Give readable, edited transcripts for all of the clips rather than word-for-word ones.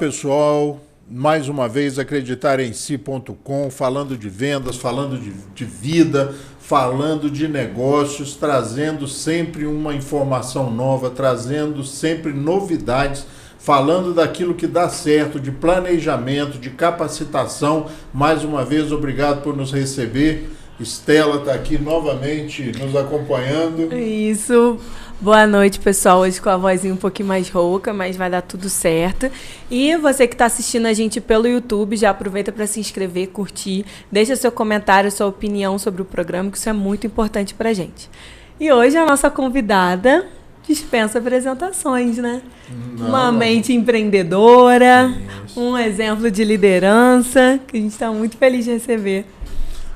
Pessoal, mais uma vez acreditarensi.com, falando de vendas, falando de vida, falando de negócios, trazendo sempre uma informação nova, trazendo sempre novidades, falando daquilo que dá certo, de planejamento, de capacitação. Mais uma vez, obrigado por nos receber. Estela está aqui novamente nos acompanhando. Isso. Boa noite, pessoal. Hoje com a vozinha um pouquinho mais rouca, mas vai dar tudo certo. E você que está assistindo a gente pelo YouTube, já aproveita para se inscrever, curtir, deixa seu comentário, sua opinião sobre o programa, que isso é muito importante para a gente. E hoje a nossa convidada dispensa apresentações, né? Uma mente empreendedora, um exemplo de liderança, que a gente está muito feliz de receber.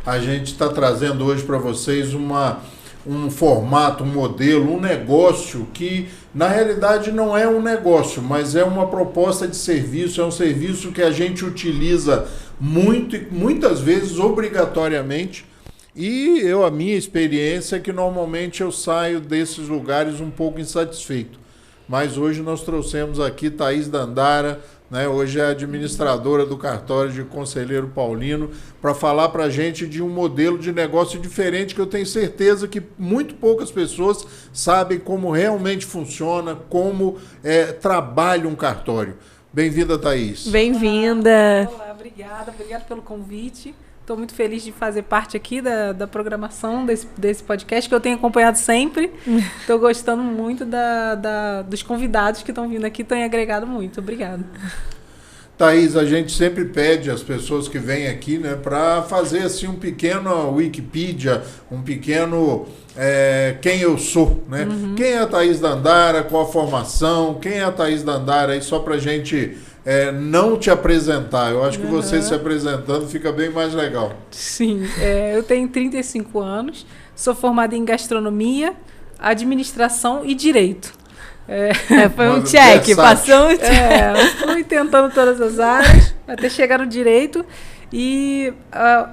A gente está trazendo hoje para vocês um formato, um modelo, um negócio que, na realidade, não é um negócio, mas é uma proposta de serviço, é um serviço que a gente utiliza muitas vezes, obrigatoriamente, e a minha experiência é que normalmente eu saio desses lugares um pouco insatisfeito. Mas hoje nós trouxemos aqui Thaís Dandara, né? Hoje é administradora do cartório de Conselheiro Paulino, para falar para a gente de um modelo de negócio diferente que eu tenho certeza que muito poucas pessoas sabem como realmente funciona, como trabalha um cartório. Bem-vinda, Thaís. Bem-vinda. Olá, obrigada pelo convite. Estou muito feliz de fazer parte aqui da programação desse podcast, que eu tenho acompanhado sempre. Estou gostando muito dos convidados que estão vindo aqui, estão agregado muito. Obrigada. Thaís, a gente sempre pede às pessoas que vêm aqui, né, para fazer assim, um pequeno Wikipedia, um pequeno quem eu sou, né? Quem é a Thaís Dandara, qual a formação, quem é a Thaís Dandara, aí só para a gente não te apresentar. Eu acho que você se apresentando fica bem mais legal. Sim, eu tenho 35 anos, sou formada em gastronomia, administração e direito. Foi um check, passou um check. Fui tentando todas as áreas até chegar no direito. E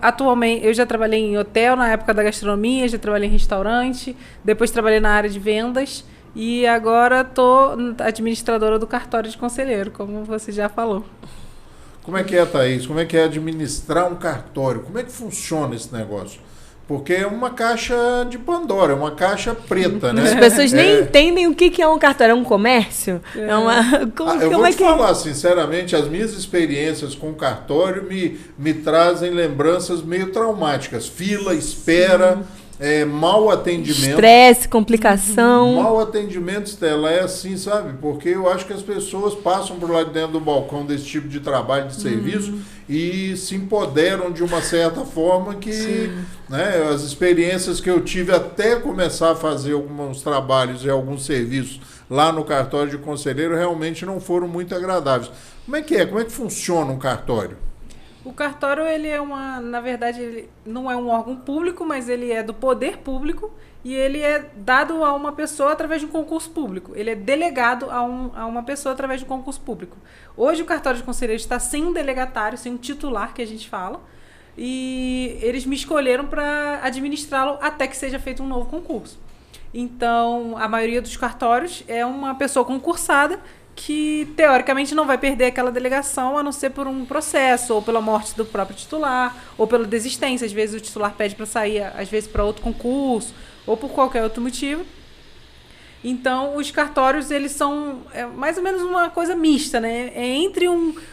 atualmente eu já trabalhei em hotel na época da gastronomia, já trabalhei em restaurante, depois trabalhei na área de vendas e agora estou administradora do cartório de conselheiro, como você já falou. Como é que é, Thaís? Como é que é administrar um cartório? Como é que funciona esse negócio? Porque é uma caixa de Pandora, é uma caixa preta, né? As pessoas nem entendem o que é um cartório. É um comércio? Eu vou te falar, sinceramente, as minhas experiências com o cartório me trazem lembranças meio traumáticas. Fila, espera, mau atendimento. Estresse, complicação. Mau atendimento, Estela, é assim, sabe? Porque eu acho que as pessoas passam por lá dentro do balcão desse tipo de trabalho, de serviço, e se empoderam de uma certa forma que, né, as experiências que eu tive até começar a fazer alguns trabalhos e alguns serviços lá no cartório de conselheiro realmente não foram muito agradáveis. Como é que é? Como é que funciona um cartório? O cartório, ele na verdade, ele não é um órgão público, mas ele é do poder público e ele é dado a uma pessoa através de um concurso público. Ele é delegado a uma pessoa através de um concurso público. Hoje o cartório de conselheiro está sem um delegatário, sem um titular, que a gente fala, e eles me escolheram para administrá-lo até que seja feito um novo concurso. Então, a maioria dos cartórios é uma pessoa concursada que, teoricamente, não vai perder aquela delegação, a não ser por um processo, ou pela morte do próprio titular, ou pela desistência. Às vezes o titular pede para sair, às vezes para outro concurso, ou por qualquer outro motivo. Então, os cartórios, eles são mais ou menos uma coisa mista, né? É entre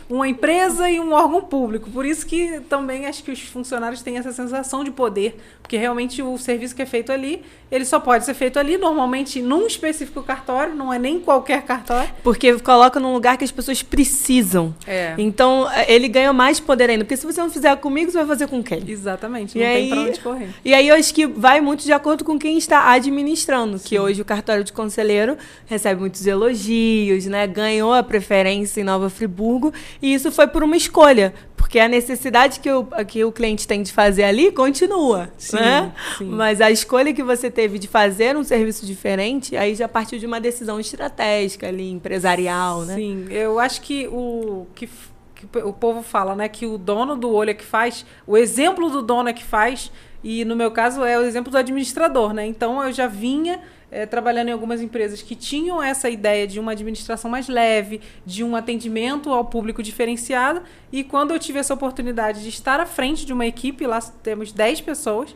uma empresa e um órgão público. Por isso que também acho que os funcionários têm essa sensação de poder, porque realmente o serviço que é feito ali, ele só pode ser feito ali, normalmente num específico cartório, não é nem qualquer cartório. Porque coloca num lugar que as pessoas precisam. Então, ele ganha mais poder ainda. Porque se você não fizer comigo, você vai fazer com quem? Exatamente, não tem para onde correr. E aí eu acho que vai muito de acordo com quem está administrando, que hoje o cartório de conselheiro recebe muitos elogios, né? Ganhou a preferência em Nova Friburgo, e isso foi por uma escolha, porque a necessidade que o cliente tem de fazer ali continua, né? Sim. Mas a escolha que você teve de fazer um serviço diferente, aí já partiu de uma decisão estratégica ali, empresarial, né? Sim, eu acho que o povo fala, né, que o dono do olho é que faz, o exemplo do dono é que faz, e no meu caso é o exemplo do administrador, né? Então eu já vinha trabalhando em algumas empresas que tinham essa ideia de uma administração mais leve, de um atendimento ao público diferenciado. E quando eu tive essa oportunidade de estar à frente de uma equipe, lá temos 10 pessoas,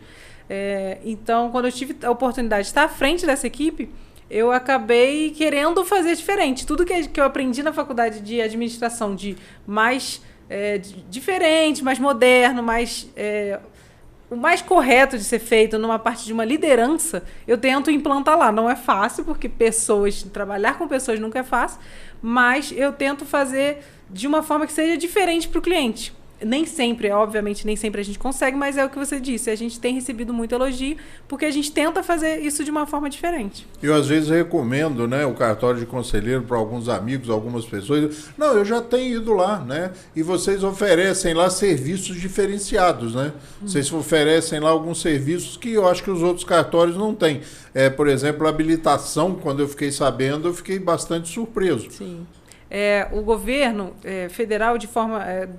então quando eu tive a oportunidade de estar à frente dessa equipe, eu acabei querendo fazer diferente. Tudo que eu aprendi na faculdade de administração de mais diferente, mais moderno, o mais correto de ser feito numa parte de uma liderança, eu tento implantar lá. Não é fácil, porque trabalhar com pessoas nunca é fácil, mas eu tento fazer de uma forma que seja diferente para o cliente. Nem sempre, obviamente, nem sempre a gente consegue, mas é o que você disse, a gente tem recebido muito elogio, porque a gente tenta fazer isso de uma forma diferente. Eu, às vezes, recomendo, né, o cartório de conselheiro para alguns amigos, algumas pessoas. Não, eu já tenho ido lá, né? E vocês oferecem lá serviços diferenciados, né? Vocês oferecem lá alguns serviços que eu acho que os outros cartórios não têm. Por exemplo, a habilitação, quando eu fiquei sabendo, eu fiquei bastante surpreso. Sim. O governo federal,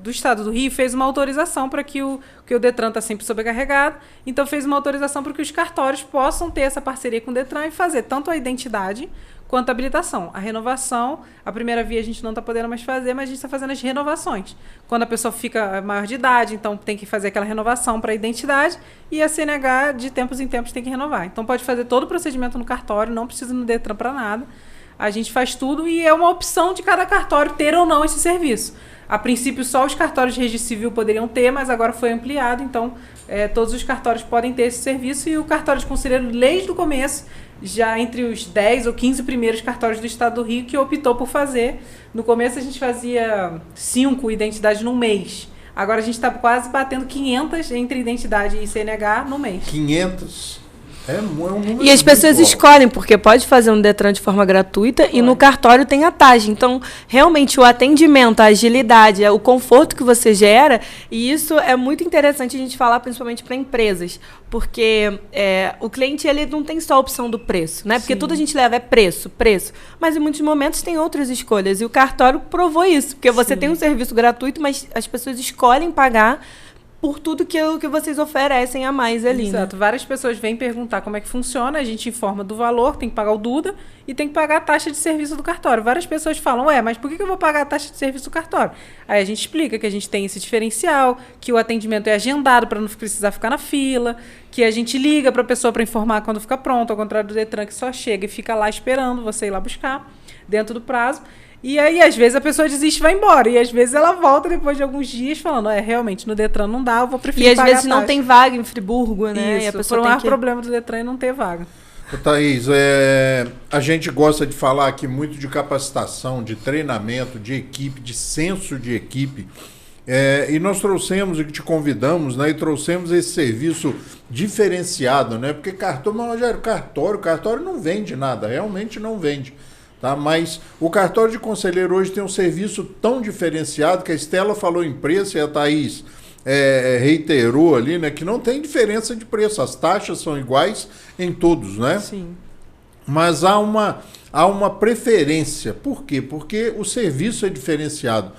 do estado do Rio, fez uma autorização para que o Detran está sempre sobrecarregado, então fez uma autorização para que os cartórios possam ter essa parceria com o Detran e fazer tanto a identidade quanto a habilitação. A renovação, a primeira via a gente não está podendo mais fazer, mas a gente está fazendo as renovações. Quando a pessoa fica maior de idade, então tem que fazer aquela renovação para a identidade, e a CNH, de tempos em tempos, tem que renovar. Então pode fazer todo o procedimento no cartório, não precisa ir no Detran para nada. A gente faz tudo e é uma opção de cada cartório ter ou não esse serviço. A princípio, só os cartórios de registro civil poderiam ter, mas agora foi ampliado, então todos os cartórios podem ter esse serviço, e o cartório de conselheiro, desde o começo, já entre os 10 ou 15 primeiros cartórios do estado do Rio, que optou por fazer. No começo a gente fazia 5 identidades no mês. Agora a gente está quase batendo 500 entre identidade e CNH no mês. 500? É um número. E as pessoas escolhem, porque pode fazer um Detran de forma gratuita e no cartório tem a taxa. Então, realmente, o atendimento, a agilidade, o conforto que você gera, e isso é muito interessante a gente falar, principalmente para empresas, porque o cliente ele não tem só a opção do preço, né? Porque tudo a gente leva é preço, mas em muitos momentos tem outras escolhas, e o cartório provou isso, porque você tem um serviço gratuito, mas as pessoas escolhem pagar por tudo que vocês oferecem a mais ali. Exato. Né? Várias pessoas vêm perguntar como é que funciona, a gente informa do valor, tem que pagar o Duda e tem que pagar a taxa de serviço do cartório. Várias pessoas falam, mas por que eu vou pagar a taxa de serviço do cartório? Aí a gente explica que a gente tem esse diferencial, que o atendimento é agendado para não precisar ficar na fila, que a gente liga para a pessoa para informar quando fica pronto, ao contrário do Detran, que só chega e fica lá esperando você ir lá buscar, dentro do prazo. E aí, às vezes, a pessoa desiste e vai embora. E, às vezes, ela volta depois de alguns dias falando, realmente, no Detran não dá, eu vou preferir pagar a taxa. E, às vezes, não tem vaga em Friburgo, né? Isso, e a pessoa o maior problema do Detran é não ter vaga. Thaís, a gente gosta de falar aqui muito de capacitação, de treinamento, de equipe, de senso de equipe. E nós trouxemos e te convidamos, né? E trouxemos esse serviço diferenciado, né? Porque cartório não vende nada, realmente não vende. Tá? Mas o cartório de conselheiro hoje tem um serviço tão diferenciado que a Estela falou em preço e a Thaís reiterou ali, né, que não tem diferença de preço, as taxas são iguais em todos, né? Sim. Mas há uma preferência. Por quê? Porque o serviço é diferenciado.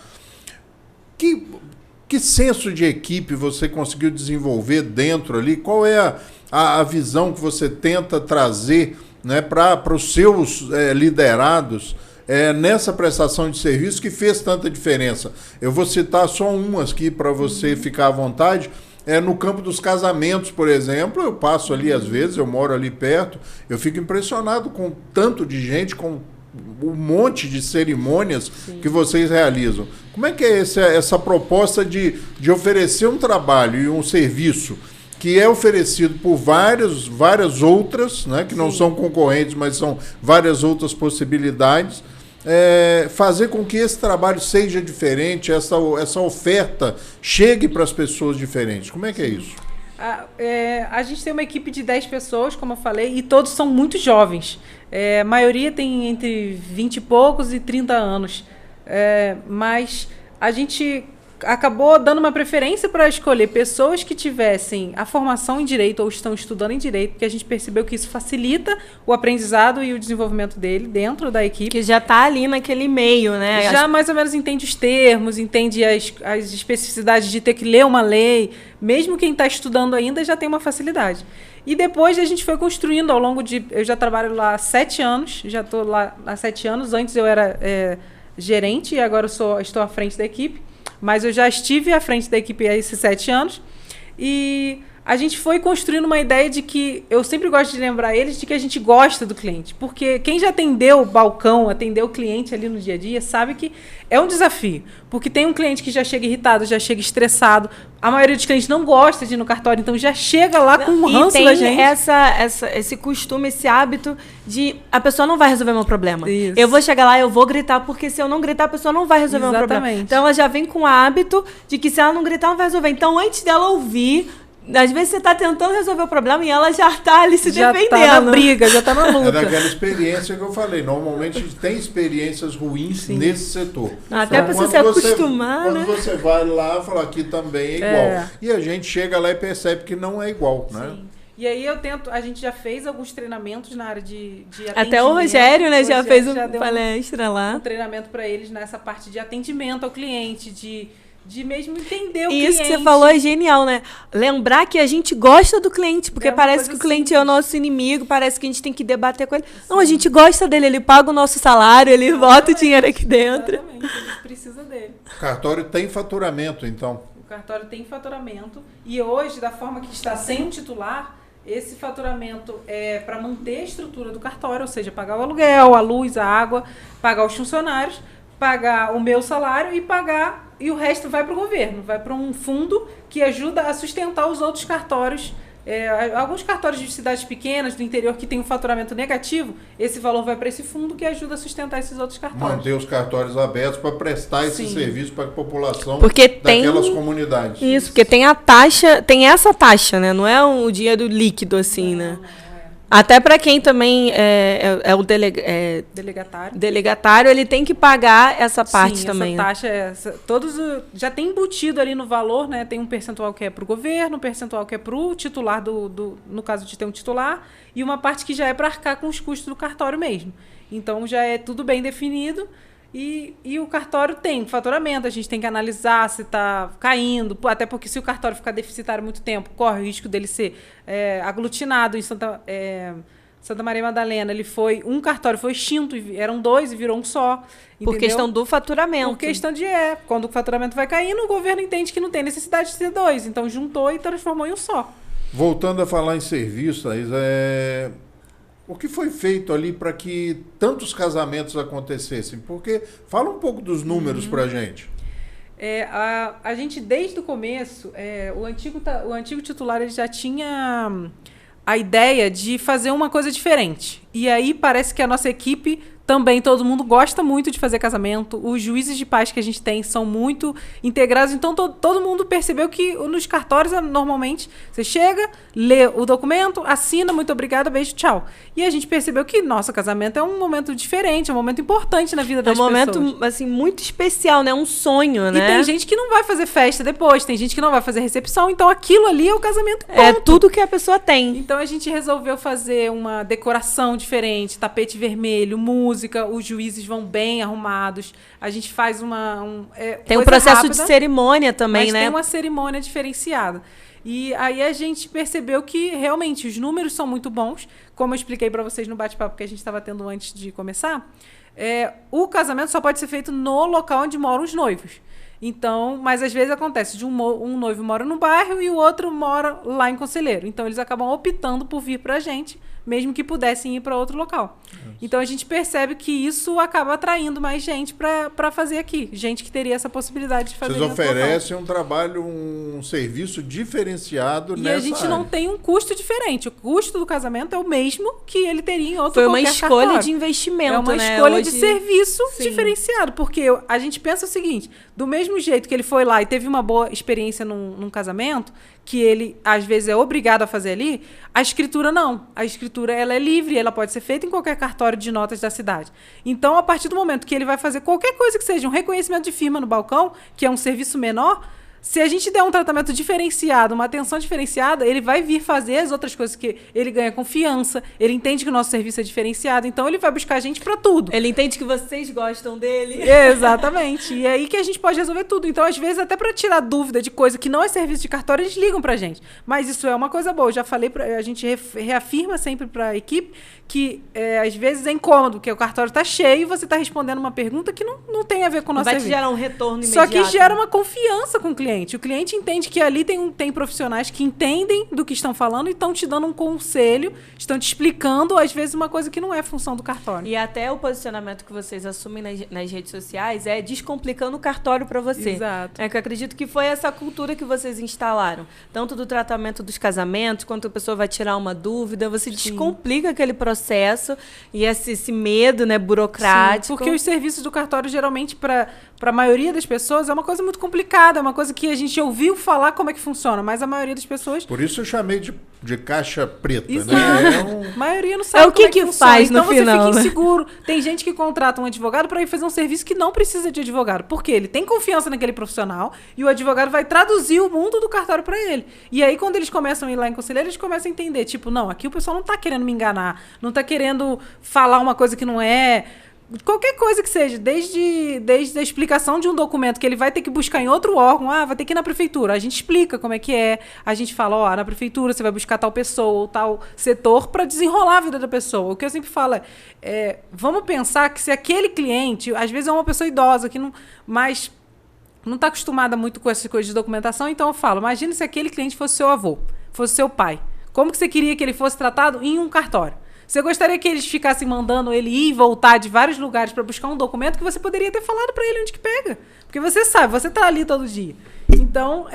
Que senso de equipe você conseguiu desenvolver dentro ali? Qual é a visão que você tenta trazer, né, para os seus liderados nessa prestação de serviço que fez tanta diferença? Eu vou citar só umas aqui para você ficar à vontade. No campo dos casamentos, por exemplo, eu passo ali às vezes, eu moro ali perto, eu fico impressionado com tanto de gente, com um monte de cerimônias que vocês realizam. Como é que é essa proposta de oferecer um trabalho e um serviço que é oferecido por várias outras, né, que não são concorrentes, mas são várias outras possibilidades, fazer com que esse trabalho seja diferente, essa oferta chegue para as pessoas diferentes? Como é que é isso? A gente tem uma equipe de 10 pessoas, como eu falei, e todos são muito jovens. A maioria tem entre 20 e poucos e 30 anos. Mas a gente acabou dando uma preferência para escolher pessoas que tivessem a formação em direito ou estão estudando em direito, porque a gente percebeu que isso facilita o aprendizado e o desenvolvimento dele dentro da equipe. Que já está ali naquele meio, né? Já mais ou menos entende os termos, entende as especificidades de ter que ler uma lei. Mesmo quem está estudando ainda já tem uma facilidade. E depois a gente foi construindo ao longo de... Eu já trabalho lá há 7 anos, já estou lá há 7 anos. Antes eu era gerente e agora estou à frente da equipe. Mas eu já estive à frente da equipe há esses 7 anos. E a gente foi construindo uma ideia de que... Eu sempre gosto de lembrar eles de que a gente gosta do cliente. Porque quem já atendeu o balcão, atendeu o cliente ali no dia a dia, sabe que é um desafio. Porque tem um cliente que já chega irritado, já chega estressado. A maioria dos clientes não gosta de ir no cartório, então já chega lá com um ranço da gente. E esse costume, esse hábito de a pessoa não vai resolver meu problema. Isso. Eu vou chegar lá, eu vou gritar, porque se eu não gritar, a pessoa não vai resolver meu problema. Então ela já vem com o hábito de que se ela não gritar, não vai resolver. Então antes dela ouvir... Às vezes você está tentando resolver o problema e ela já está ali se defendendo. Já está na briga, já está na luta. É daquela experiência que eu falei. Normalmente a gente tem experiências ruins nesse setor. Até para você se acostumar, né? Quando você vai lá, fala aqui também é igual. E a gente chega lá e percebe que não é igual, né? E aí a gente já fez alguns treinamentos na área de atendimento. Até o Rogério, né, já fez uma palestra lá. Um treinamento para eles nessa parte de atendimento ao cliente, de mesmo entender o cliente. Isso que você falou é genial, né? Lembrar que a gente gosta do cliente, porque parece que o cliente é o nosso inimigo, parece que a gente tem que debater com ele. Não, a gente gosta dele, ele paga o nosso salário, ele bota o dinheiro aqui dentro. Exatamente, a gente precisa dele. O cartório tem faturamento, então? O cartório tem faturamento e hoje, da forma que está sem um titular, esse faturamento é para manter a estrutura do cartório, ou seja, pagar o aluguel, a luz, a água, pagar os funcionários, pagar o meu salário e o resto vai para o governo, vai para um fundo que ajuda a sustentar os outros cartórios. Alguns cartórios de cidades pequenas, do interior, que tem um faturamento negativo, esse valor vai para esse fundo que ajuda a sustentar esses outros cartórios. Manter os cartórios abertos para prestar esse serviço para a população daquelas comunidades. Isso, porque tem a taxa, tem essa taxa, né? Não é o dinheiro líquido assim, né? Até para quem também é o delegatário, ele tem que pagar essa parte também. Essa taxa, já tem embutido ali no valor, né? Tem um percentual que é para o governo, um percentual que é para o titular, no caso de ter um titular, e uma parte que já é para arcar com os custos do cartório mesmo. Então já é tudo bem definido. E o cartório tem faturamento, a gente tem que analisar se está caindo, até porque se o cartório ficar deficitário muito tempo, corre o risco dele ser aglutinado. Em Santa Maria Madalena, um cartório foi extinto, eram 2 e virou um só. Entendeu? Por questão do faturamento. Por questão quando o faturamento vai caindo, o governo entende que não tem necessidade de ter 2, então juntou e transformou em um só. Voltando a falar em serviço, Thaís, o que foi feito ali para que tantos casamentos acontecessem? Porque fala um pouco dos números para a gente. A gente, desde o começo, o antigo titular ele já tinha a ideia de fazer uma coisa diferente. E aí parece que a nossa equipe também, todo mundo gosta muito de fazer casamento. Os juízes de paz que a gente tem são muito integrados. Então, todo mundo percebeu que nos cartórios, normalmente, você chega, lê o documento, assina, muito obrigada, beijo, tchau. E a gente percebeu que nosso casamento é um momento diferente, é um momento importante na vida das pessoas. É um momento, assim, muito especial, né? Um sonho, né? E tem gente que não vai fazer festa depois, tem gente que não vai fazer recepção. Então, aquilo ali é o casamento ponto. É tudo que a pessoa tem. Então, a gente resolveu fazer uma decoração diferente, tapete vermelho, música, os juízes vão bem arrumados, a gente faz tem um processo rápida, de cerimônia também, né? Tem uma cerimônia diferenciada. E aí a gente percebeu que realmente os números são muito bons, como eu expliquei para vocês no bate-papo que a gente estava tendo antes de começar. O casamento só pode ser feito no local onde moram os noivos. Então, mas às vezes acontece de um noivo mora num bairro e o outro mora lá em Conselheiro. Então, eles acabam optando por vir para a gente, mesmo que pudessem ir para outro local. Então, a gente percebe que isso acaba atraindo mais gente para fazer aqui. Gente que teria essa possibilidade de fazer. Vocês oferecem um trabalho, um serviço diferenciado nessa área. E a gente não tem um custo diferente. O custo do casamento é o mesmo que ele teria em outro qualquer cartório. Foi uma escolha de investimento, é uma escolha de serviço diferenciado. Porque a gente pensa o seguinte, do mesmo jeito que ele foi lá e teve uma boa experiência num casamento, que ele, às vezes, é obrigado a fazer ali, a escritura não. A escritura, ela é livre, ela pode ser feita em qualquer cartório cartório de notas da cidade. Então, a partir do momento que ele vai fazer qualquer coisa que seja um reconhecimento de firma no balcão, que é um serviço menor, se a gente der um tratamento diferenciado, uma atenção diferenciada, ele vai vir fazer as outras coisas que ele ganha confiança, ele entende que o nosso serviço é diferenciado, então ele vai buscar a gente para tudo. Ele entende que vocês gostam dele. Exatamente. E é aí que a gente pode resolver tudo. Então, às vezes, até para tirar dúvida de coisa que não é serviço de cartório, eles ligam pra gente. Mas isso é uma coisa boa. Eu já falei, a gente reafirma sempre para a equipe que, às vezes, é incômodo, porque o cartório está cheio e você está respondendo uma pergunta que não tem a ver com o nosso serviço. Vai te gerar um retorno imediato. Só que gera uma confiança com o cliente. O cliente entende que ali tem profissionais que entendem do que estão falando e estão te dando um conselho, estão te explicando, às vezes, uma coisa que não é função do cartório. E até o posicionamento que vocês assumem nas redes sociais é descomplicando o cartório para você. Exato. Que eu acredito que foi essa cultura que vocês instalaram. Tanto do tratamento dos casamentos, quanto a pessoa vai tirar uma dúvida, você descomplica aquele processo e esse medo, né, burocrático. Sim, porque os serviços do cartório, geralmente, para a maioria das pessoas, é uma coisa muito complicada, é uma coisa que a gente ouviu falar como é que funciona, mas a maioria das pessoas... Por isso eu chamei de caixa preta, Exato. né? A maioria não sabe o que como funciona. faz no então final, você fica né? inseguro. Tem gente que contrata um advogado para ir fazer um serviço que não precisa de advogado, porque ele tem confiança naquele profissional e o advogado vai traduzir o mundo do cartório para ele. E aí, quando eles começam a ir lá em conselheiro, eles começam a entender, tipo, não, aqui o pessoal não está querendo me enganar, não está querendo falar uma coisa que não é... Qualquer coisa que seja, desde a explicação de um documento que ele vai ter que buscar em outro órgão, vai ter que ir na prefeitura. A gente explica como é que é, a gente fala, na prefeitura você vai buscar tal pessoa ou tal setor para desenrolar a vida da pessoa. O que eu sempre falo vamos pensar que se aquele cliente, às vezes é uma pessoa idosa, que não está acostumada muito com essas coisas de documentação, então eu falo, imagina se aquele cliente fosse seu avô, fosse seu pai. Como que você queria que ele fosse tratado em um cartório? Você gostaria que eles ficassem mandando ele ir e voltar de vários lugares para buscar um documento que você poderia ter falado para ele onde que pega? Porque você sabe, você está ali todo dia. Então,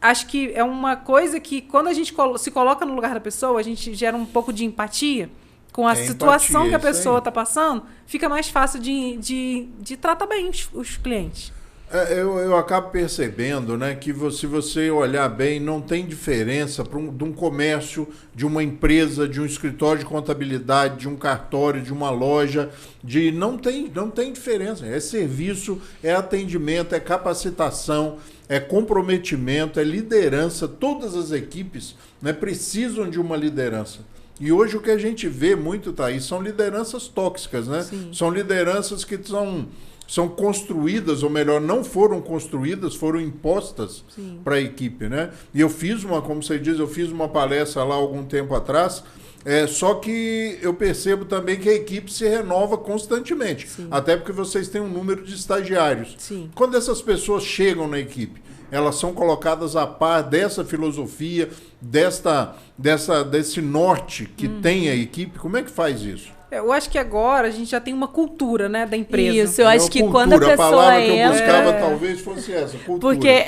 acho que é uma coisa que, quando a gente se coloca no lugar da pessoa, a gente gera um pouco de empatia com a situação que a pessoa está passando, fica mais fácil de tratar bem os clientes. Eu acabo percebendo, né, que se você olhar bem, não tem diferença de um comércio, de uma empresa, de um escritório de contabilidade, de um cartório, de uma loja, não tem diferença. É serviço, é atendimento, é capacitação, é comprometimento, é liderança. Todas as equipes, né, precisam de uma liderança. E hoje o que a gente vê muito, Thaís, são lideranças tóxicas, né? Sim. São lideranças que são construídas, ou melhor, não foram construídas, foram impostas para a equipe, né? E eu fiz como você diz, eu fiz uma palestra lá algum tempo atrás, só que eu percebo também que a equipe se renova constantemente, até porque vocês têm um número de estagiários. Sim. Quando essas pessoas chegam na equipe, elas são colocadas a par dessa filosofia, desse norte que tem a equipe. Como é que faz isso? Eu acho que agora a gente já tem uma cultura, né, da empresa. Isso, eu acho que cultura, quando a pessoa palavra que eu buscava talvez fosse essa, cultura. Porque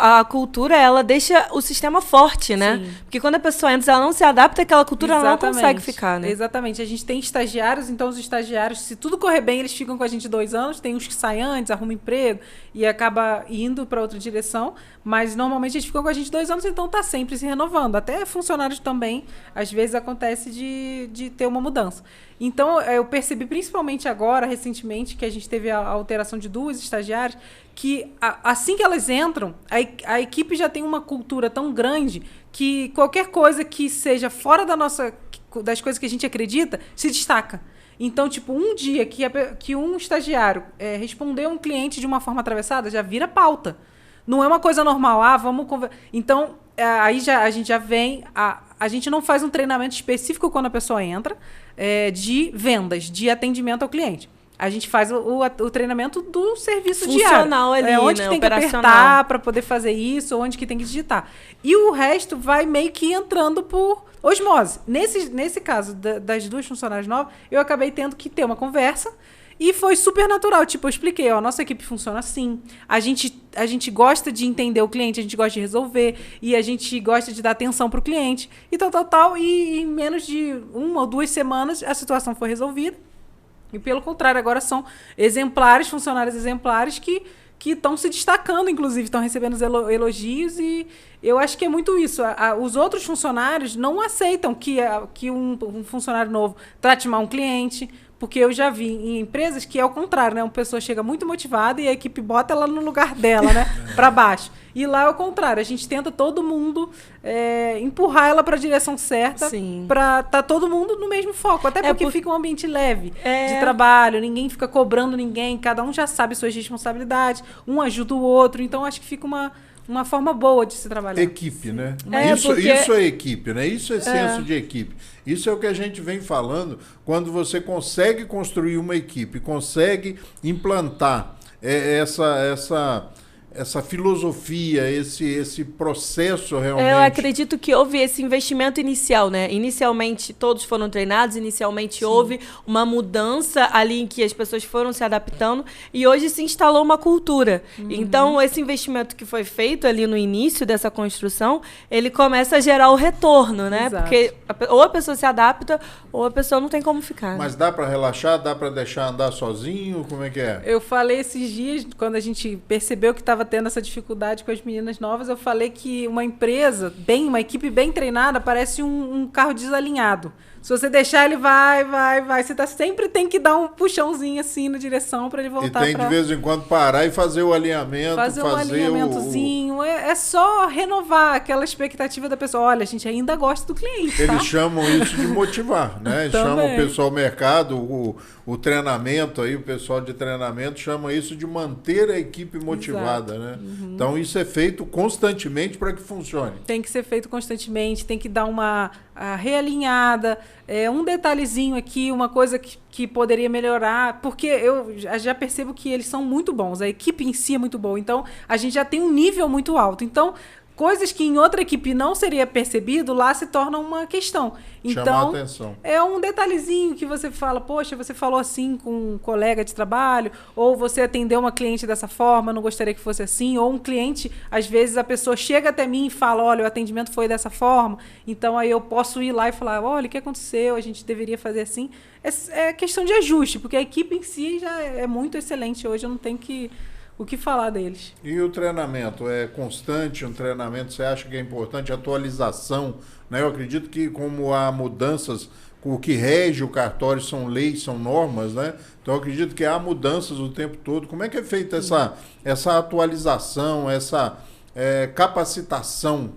a cultura, ela deixa o sistema forte, né? Sim. Porque quando a pessoa entra, ela não se adapta àquela cultura, ela não consegue ficar, né? Exatamente. A gente tem estagiários, então os estagiários, se tudo correr bem, eles ficam com a gente 2 anos, tem uns que saem antes, arrumam emprego e acaba indo para outra direção, mas normalmente eles ficam com a gente 2 anos, então tá sempre se renovando. Até funcionários também, às vezes acontece de ter uma mudança. Então, eu percebi principalmente agora, recentemente, que a gente teve a alteração de 2 estagiários, que assim que elas entram, a equipe já tem uma cultura tão grande que qualquer coisa que seja fora das coisas que a gente acredita, se destaca. Então, tipo, um dia que um estagiário respondeu um cliente de uma forma atravessada, já vira pauta. Não é uma coisa normal, vamos conversar. Então, aí a gente já vem... A gente não faz um treinamento específico quando a pessoa entra, de vendas, de atendimento ao cliente. A gente faz o treinamento do serviço funcional diário. Ali, onde né? que tem operacional. Que apertar para poder fazer isso, onde que tem que digitar. E o resto vai meio que entrando por osmose. Nesse caso das 2 funcionárias novas, eu acabei tendo que ter uma conversa. E foi super natural, tipo, eu expliquei, a nossa equipe funciona assim, a gente gosta de entender o cliente, a gente gosta de resolver, e a gente gosta de dar atenção pro cliente, e tal, e em menos de 1 ou 2 semanas a situação foi resolvida, e pelo contrário, agora são funcionários exemplares que estão se destacando, inclusive, estão recebendo elogios, e eu acho que é muito isso. Os outros funcionários não aceitam que um funcionário novo trate mal um cliente, porque eu já vi em empresas que é o contrário, né? Uma pessoa chega muito motivada e a equipe bota ela no lugar dela, né? Para baixo. E lá é o contrário. A gente tenta todo mundo empurrar ela para a direção certa, para estar todo mundo no mesmo foco. Até porque fica um ambiente leve de trabalho, ninguém fica cobrando ninguém, cada um já sabe suas responsabilidades, um ajuda o outro. Então, acho que fica uma forma boa de se trabalhar. Equipe, né? Isso é equipe, né? Isso é senso de equipe. Isso é o que a gente vem falando quando você consegue construir uma equipe, consegue implantar essa filosofia, esse processo realmente. Eu acredito que houve esse investimento inicial, né? Inicialmente todos foram treinados, inicialmente houve uma mudança ali em que as pessoas foram se adaptando e hoje se instalou uma cultura. Então, esse investimento que foi feito ali no início dessa construção, ele começa a gerar o retorno, né? Exato. Porque ou a pessoa se adapta ou a pessoa não tem como ficar. Mas dá para relaxar? Dá para deixar andar sozinho? Como é que é? Eu falei esses dias, quando a gente percebeu que estava tendo essa dificuldade com as meninas novas, eu falei que uma uma equipe bem treinada, parece um carro desalinhado. Se você deixar, ele vai. Você sempre tem que dar um puxãozinho assim na direção para ele voltar. E tem de vez em quando parar e fazer o alinhamento. Fazer um alinhamentozinho. É só renovar aquela expectativa da pessoa. Olha, a gente ainda gosta do cliente, Eles chamam isso de motivar, né? Eles chamam o pessoal mercado, o treinamento aí, o pessoal de treinamento chama isso de manter a equipe motivada, né? Então isso é feito constantemente para que funcione. Tem que ser feito constantemente, tem que dar uma realinhada, um detalhezinho aqui, uma coisa que poderia melhorar, porque eu já percebo que eles são muito bons, a equipe em si é muito boa, então a gente já tem um nível muito alto. Então, coisas que em outra equipe não seria percebido, lá se torna uma questão. Então, chamar a atenção. É um detalhezinho que você fala, poxa, você falou assim com um colega de trabalho, ou você atendeu uma cliente dessa forma, não gostaria que fosse assim, ou um cliente, às vezes a pessoa chega até mim e fala, olha, o atendimento foi dessa forma, então aí eu posso ir lá e falar, olha, o que aconteceu, a gente deveria fazer assim. É questão de ajuste, porque a equipe em si já é muito excelente hoje, eu não tenho o que falar deles. E o treinamento é constante? Um treinamento, você acha que é importante? Atualização, né? Eu acredito que como há mudanças, o que rege o cartório são leis, são normas, né? Então eu acredito que há mudanças o tempo todo. Como é que é feita essa atualização, essa capacitação?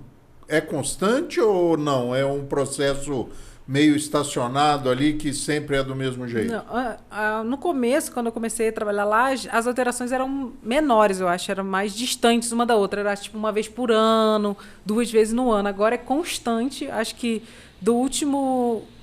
É constante ou não? É um processo meio estacionado ali, que sempre é do mesmo jeito? Não, no começo, quando eu comecei a trabalhar lá, as alterações eram menores, eu acho, eram mais distantes uma da outra. Era tipo uma vez por ano, 2 vezes no ano. Agora é constante, acho que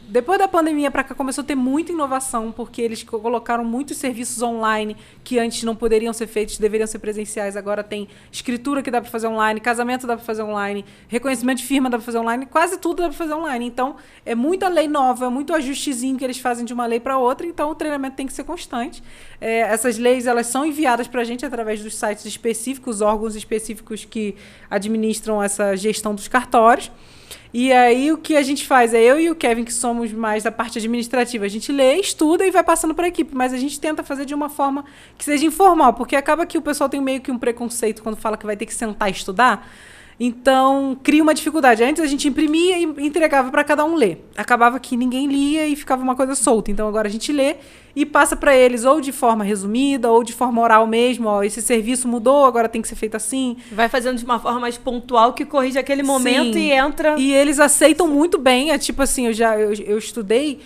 depois da pandemia para cá começou a ter muita inovação, porque eles colocaram muitos serviços online que antes não poderiam ser feitos, deveriam ser presenciais. Agora tem escritura que dá para fazer online, casamento dá para fazer online, reconhecimento de firma dá para fazer online, quase tudo dá para fazer online. Então, é muita lei nova, é muito ajustezinho que eles fazem de uma lei para outra, então o treinamento tem que ser constante. Essas leis, elas são enviadas para a gente através dos sites específicos, órgãos específicos que administram essa gestão dos cartórios. E aí o que a gente faz é eu e o Kevin, que somos mais da parte administrativa, a gente lê, estuda e vai passando para a equipe, mas a gente tenta fazer de uma forma que seja informal, porque acaba que o pessoal tem meio que um preconceito quando fala que vai ter que sentar e estudar. Então, cria uma dificuldade. Antes a gente imprimia e entregava para cada um ler. Acabava que ninguém lia e ficava uma coisa solta. Então, agora a gente lê e passa para eles ou de forma resumida ou de forma oral mesmo. Ó, esse serviço mudou, agora tem que ser feito assim. Vai fazendo de uma forma mais pontual que corrige aquele momento. Sim. E entra... E eles aceitam muito bem. É tipo assim, eu estudei...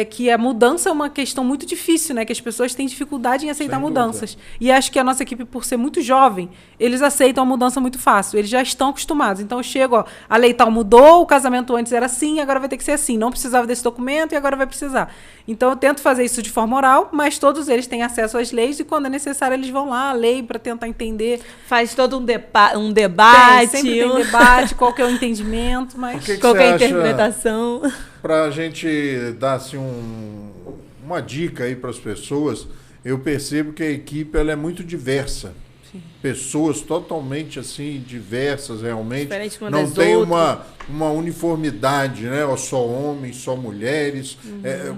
que a mudança é uma questão muito difícil, né? Que as pessoas têm dificuldade em aceitar mudanças. E acho que a nossa equipe, por ser muito jovem, eles aceitam a mudança muito fácil. Eles já estão acostumados. Então, eu chego, ó, a lei tal mudou, o casamento antes era assim, agora vai ter que ser assim. Não precisava desse documento e agora vai precisar. Então, eu tento fazer isso de forma oral, mas todos eles têm acesso às leis e, quando é necessário, eles vão lá, a lei, para tentar entender. Faz todo um debate. Sempre tem debate, qual que é o entendimento, mas... Qual que é a interpretação... Para a gente dar assim, uma dica aí para as pessoas, eu percebo que a equipe ela é muito diversa. pessoas totalmente assim diversas realmente. Diferente uma Não das tem outras. uma uniformidade, né? Ou só homens, só mulheres.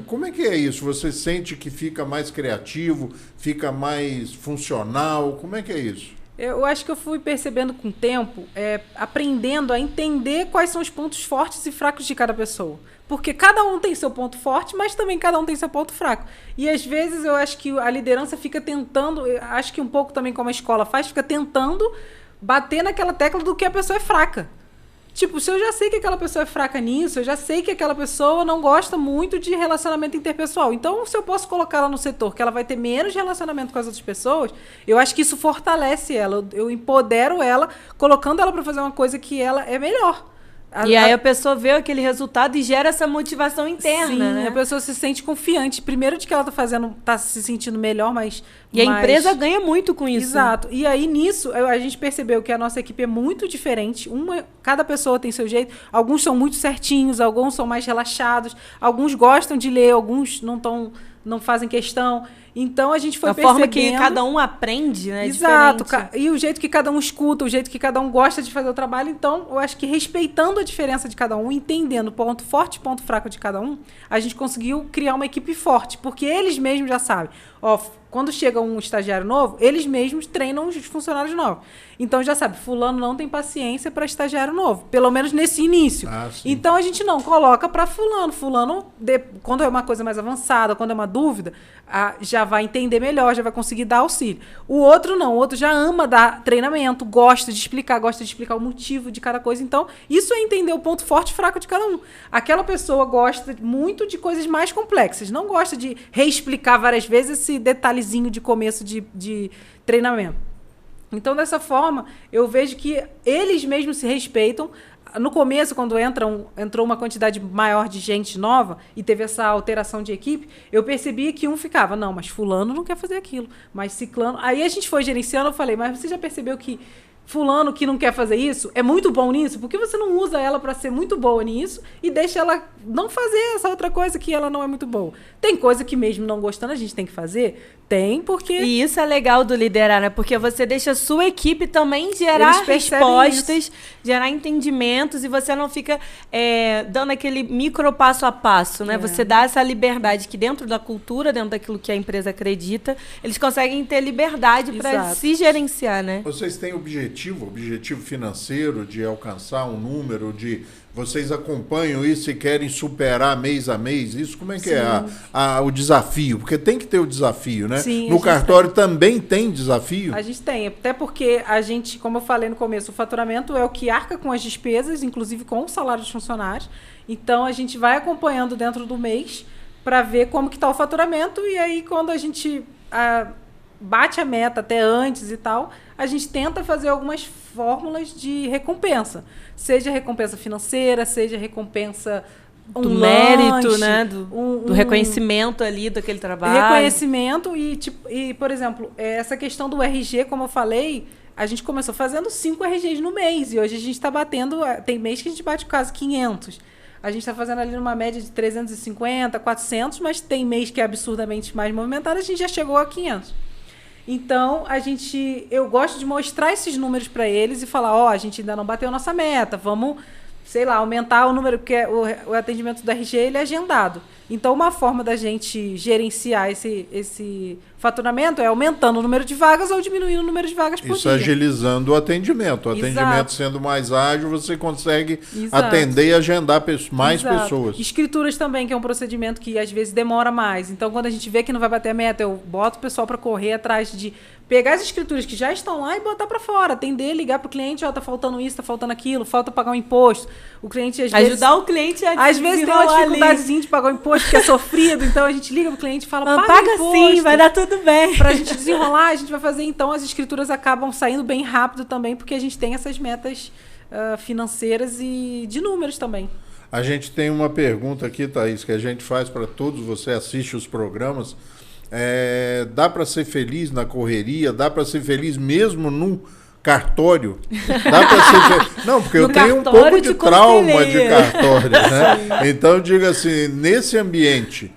Como é que é isso? Você sente que fica mais criativo, fica mais funcional? Como é que é isso? Eu acho que eu fui percebendo com o tempo, aprendendo a entender quais são os pontos fortes e fracos de cada pessoa. Porque cada um tem seu ponto forte, mas também cada um tem seu ponto fraco. E às vezes eu acho que a liderança fica tentando, acho que um pouco também como a escola faz, fica tentando bater naquela tecla do que a pessoa é fraca. Tipo, se eu já sei que aquela pessoa é fraca nisso, eu já sei que aquela pessoa não gosta muito de relacionamento interpessoal. Então, se eu posso colocar ela no setor que ela vai ter menos relacionamento com as outras pessoas, eu acho que isso fortalece ela. Eu empodero ela, colocando ela para fazer uma coisa que ela é melhor. E aí a pessoa vê aquele resultado e gera essa motivação interna, sim, né? A pessoa se sente confiante. Primeiro de que ela tá se sentindo melhor, mas... E a empresa ganha muito com isso. Exato. E aí, nisso, a gente percebeu que a nossa equipe é muito diferente. Cada pessoa tem seu jeito. Alguns são muito certinhos, alguns são mais relaxados, alguns gostam de ler, alguns não fazem questão. Então, a gente foi percebendo... A forma que cada um aprende, né? Exato. Diferente. E o jeito que cada um escuta, o jeito que cada um gosta de fazer o trabalho. Então, eu acho que respeitando a diferença de cada um, entendendo o ponto forte e ponto fraco de cada um, a gente conseguiu criar uma equipe forte. Porque eles mesmos já sabem. Ó, quando chega um estagiário novo, eles mesmos treinam os funcionários novos. Então, já sabe, fulano não tem paciência para estagiário novo. Pelo menos nesse início. Então, a gente não coloca para fulano. Fulano, quando é uma coisa mais avançada, quando é uma dúvida, já vai entender melhor, já vai conseguir dar auxílio. O outro não. O outro já ama dar treinamento, gosta de explicar o motivo de cada coisa. Então, isso é entender o ponto forte e fraco de cada um. Aquela pessoa gosta muito de coisas mais complexas. Não gosta de reexplicar várias vezes esse detalhezinho de começo de treinamento. Então, dessa forma, eu vejo que eles mesmos se respeitam. No começo, quando entrou uma quantidade maior de gente nova e teve essa alteração de equipe, eu percebi que um ficava, não, mas fulano não quer fazer aquilo, mas ciclano... Aí a gente foi gerenciando, eu falei, mas você já percebeu que fulano que não quer fazer isso é muito bom nisso? Por que você não usa ela para ser muito boa nisso e deixa ela não fazer essa outra coisa que ela não é muito boa? Tem coisa que mesmo não gostando a gente tem que fazer? Tem, porque... E isso é legal do liderar, né? Porque você deixa a sua equipe também gerar respostas, gerar entendimentos e você não fica dando aquele micro passo a passo, né? Você dá essa liberdade que dentro da cultura, dentro daquilo que a empresa acredita, eles conseguem ter liberdade para se gerenciar, né? Vocês têm objetivo financeiro de alcançar um número, vocês acompanham isso e querem superar mês a mês? Isso como é que é o desafio? Porque tem que ter o desafio, né? Sim, no cartório também tem desafio? A gente tem, até porque a gente, como eu falei no começo, o faturamento é o que arca com as despesas, inclusive com o salário dos funcionários. Então, a gente vai acompanhando dentro do mês para ver como que está o faturamento e aí quando a gente bate a meta até antes e tal, a gente tenta fazer algumas fórmulas de recompensa. Seja recompensa financeira, seja recompensa do mérito, né? Do reconhecimento ali daquele trabalho. Reconhecimento e, por exemplo, essa questão do RG, como eu falei, a gente começou fazendo 5 RGs no mês e hoje a gente está batendo, tem mês que a gente bate quase 500. A gente está fazendo ali numa média de 350, 400, mas tem mês que é absurdamente mais movimentado, a gente já chegou a 500. Então, eu gosto de mostrar esses números para eles e falar, a gente ainda não bateu a nossa meta, vamos, sei lá, aumentar o número, porque o atendimento do RG ele é agendado. Então, uma forma da gente gerenciar esse faturamento é aumentando o número de vagas ou diminuindo o número de vagas por dia. Isso agilizando o atendimento. O atendimento sendo mais ágil, você consegue atender e agendar mais pessoas. Escrituras também, que é um procedimento que às vezes demora mais. Então, quando a gente vê que não vai bater a meta, eu boto o pessoal para correr atrás de pegar as escrituras que já estão lá e botar para fora. Atender, ligar para o cliente, tá faltando isso, tá faltando aquilo, falta pagar um imposto. O cliente, às vezes... Ajudar o cliente a às vezes tem uma dificuldadezinha de pagar o imposto, que é sofrido. Então, a gente liga pro cliente e fala, paga sim, vai dar tudo bem. Pra gente desenrolar, a gente vai fazer. Então, as escrituras acabam saindo bem rápido também, porque a gente tem essas metas financeiras e de números também. A gente tem uma pergunta aqui, Thaís, que a gente faz para todos, você assiste os programas. Dá para ser feliz na correria? Dá para ser feliz mesmo num cartório? Dá para ser Não, porque eu tenho um pouco de trauma de cartório, né? Então, diga assim, nesse ambiente,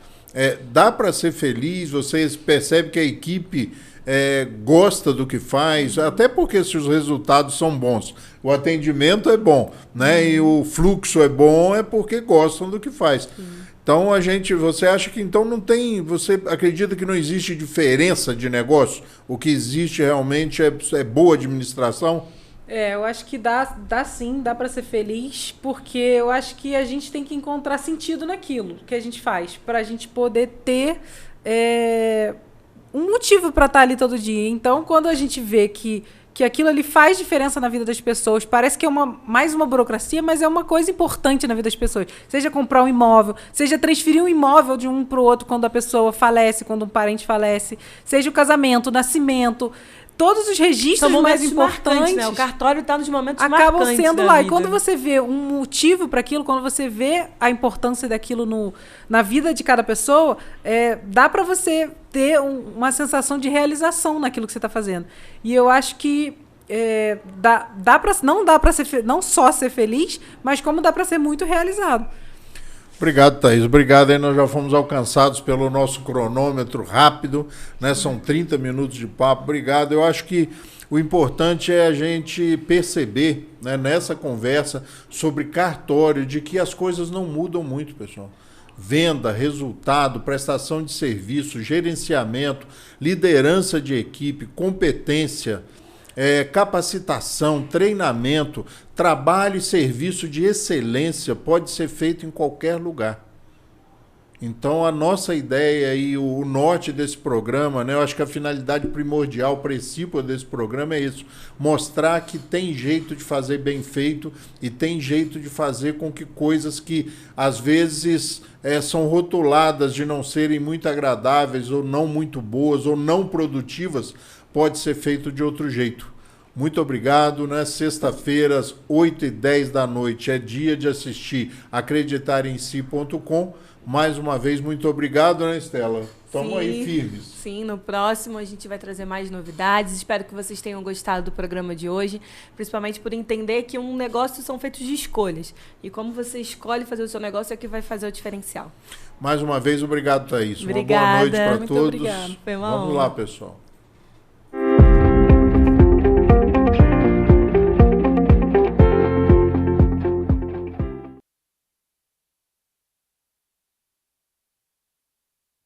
dá para ser feliz? Vocês percebem que a equipe gosta do que faz, até porque se os resultados são bons, o atendimento é bom, né? E o fluxo é bom, é porque gostam do que faz. Então você acha que então não tem, você acredita que não existe diferença de negócio? O que existe realmente é boa administração? Eu acho que dá sim, dá para ser feliz, porque eu acho que a gente tem que encontrar sentido naquilo que a gente faz, para a gente poder ter um motivo para estar ali todo dia. Então, quando a gente vê que aquilo ali faz diferença na vida das pessoas, parece que é mais uma burocracia, mas é uma coisa importante na vida das pessoas. Seja comprar um imóvel, seja transferir um imóvel de um para o outro quando a pessoa falece, quando um parente falece, seja o casamento, o nascimento, todos os registros mais importantes, né? O cartório está nos momentos acabam marcantes sendo da lá. vida. E quando você vê um motivo para aquilo, quando você vê a importância daquilo na vida de cada pessoa, dá para você ter uma sensação de realização naquilo que você está fazendo. E eu acho que não dá para não só ser feliz, mas como dá para ser muito realizado. Obrigado, Thaís. Obrigado. Aí nós já fomos alcançados pelo nosso cronômetro rápido, né? São 30 minutos de papo. Obrigado. Eu acho que o importante é a gente perceber, né, nessa conversa sobre cartório, de que as coisas não mudam muito, pessoal. Venda, resultado, prestação de serviço, gerenciamento, liderança de equipe, competência, capacitação, treinamento, trabalho e serviço de excelência pode ser feito em qualquer lugar. Então, a nossa ideia e o norte desse programa, né, eu acho que a finalidade primordial, o princípio desse programa é isso: mostrar que tem jeito de fazer bem feito e tem jeito de fazer com que coisas que, às vezes, são rotuladas de não serem muito agradáveis ou não muito boas ou não produtivas, pode ser feito de outro jeito. Muito obrigado, né? Sexta-feira, às 8h10 da noite, é dia de assistir acreditarensi.com. Mais uma vez, muito obrigado, né, Estela? Estamos aí firmes. Sim, no próximo a gente vai trazer mais novidades. Espero que vocês tenham gostado do programa de hoje, principalmente por entender que um negócio são feitos de escolhas. E como você escolhe fazer o seu negócio é que vai fazer o diferencial. Mais uma vez, obrigado, Thaís. Obrigada. Uma boa noite para Muito todos. obrigada. Foi uma Vamos honra. lá, pessoal.